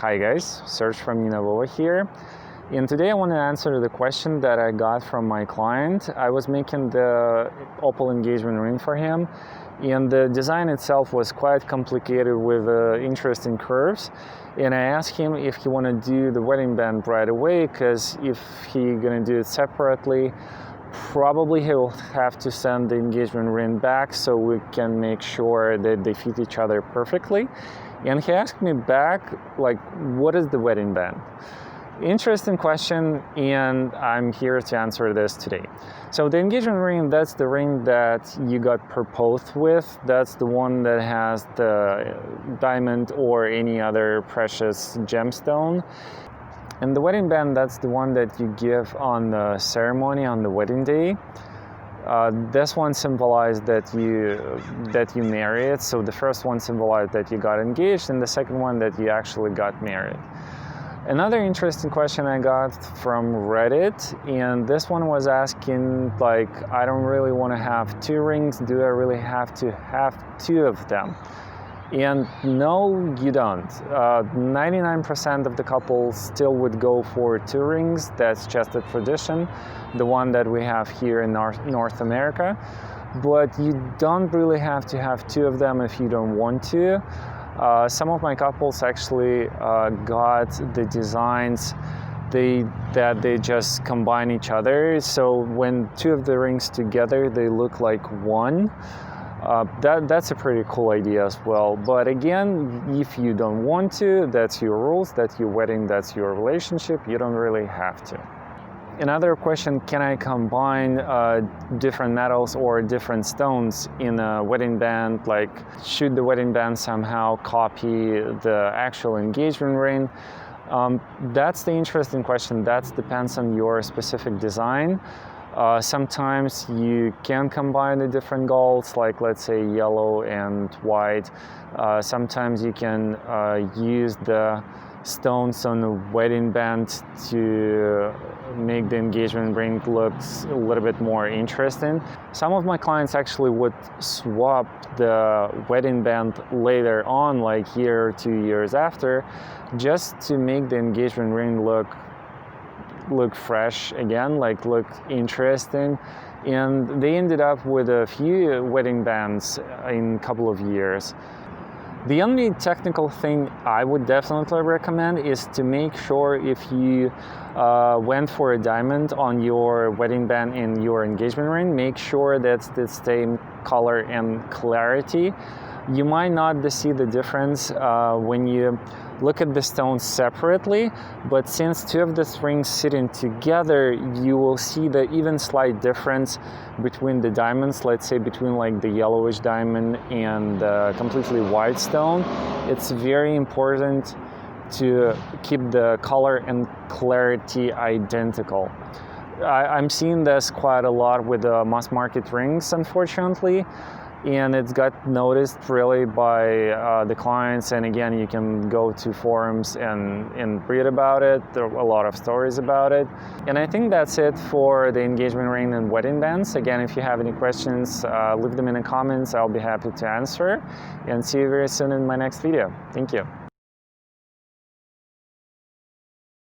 Hi guys, Serge from Ninavova here. And today I want to answer the question that I got from my client. I was making the opal engagement ring for him, and the design itself was quite complicated with interesting curves. And I asked him if he want to do the wedding band right away, because if he gonna do it separately, probably he will have to send the engagement ring back so we can make sure that they fit each other perfectly. And he asked me back, like, what is the wedding band? Interesting question, and I'm here to answer this today. So the engagement ring, that's the ring that you got proposed with. That's the one that has the diamond or any other precious gemstone. And the wedding band, that's the one that you give on the ceremony on the wedding day. This one symbolized that you married. So the first one symbolized that you got engaged, and the second one that you actually got married. Another interesting question I got from Reddit, and this one was asking, like, I don't really want to have two rings. Do I really have to have two of them? And no, you don't. 99% of the couples still would go for two rings. That's just a tradition, the one that we have here in North America. But you don't really have to have two of them if you don't want to. Some of my couples actually got the designs that they just combine each other. So when two of the rings together, they look like one. That's a pretty cool idea as well. But again, if you don't want to, that's your rules, that's your wedding, that's your relationship. You don't really have to. Another question, can I combine different metals or different stones in a wedding band? Like, should the wedding band somehow copy the actual engagement ring? That's the interesting question. That depends on your specific design. Sometimes you can combine the different golds, like let's say yellow and white. Sometimes you can use the stones on the wedding band to make the engagement ring look a little bit more interesting. Some of my clients actually would swap the wedding band later on, like year or 2 years after, just to make the engagement ring look fresh again, like look interesting. And they ended up with a few wedding bands in a couple of years. The only technical thing I would definitely recommend is to make sure if you went for a diamond on your wedding band in your engagement ring, make sure that's the same color and clarity. You might not see the difference when you look at the stones separately, but since two of the rings sitting together, you will see the even slight difference between the diamonds, let's say between like the yellowish diamond and the completely white stone. It's very important to keep the color and clarity identical. I'm seeing this quite a lot with the mass market rings, unfortunately. And it's got noticed really by the clients. And again, you can go to forums and read about it. There are a lot of stories about it. And I think that's it for the engagement ring and wedding bands. Again, if you have any questions, leave them in the comments. I'll be happy to answer. And see you very soon in my next video. Thank you.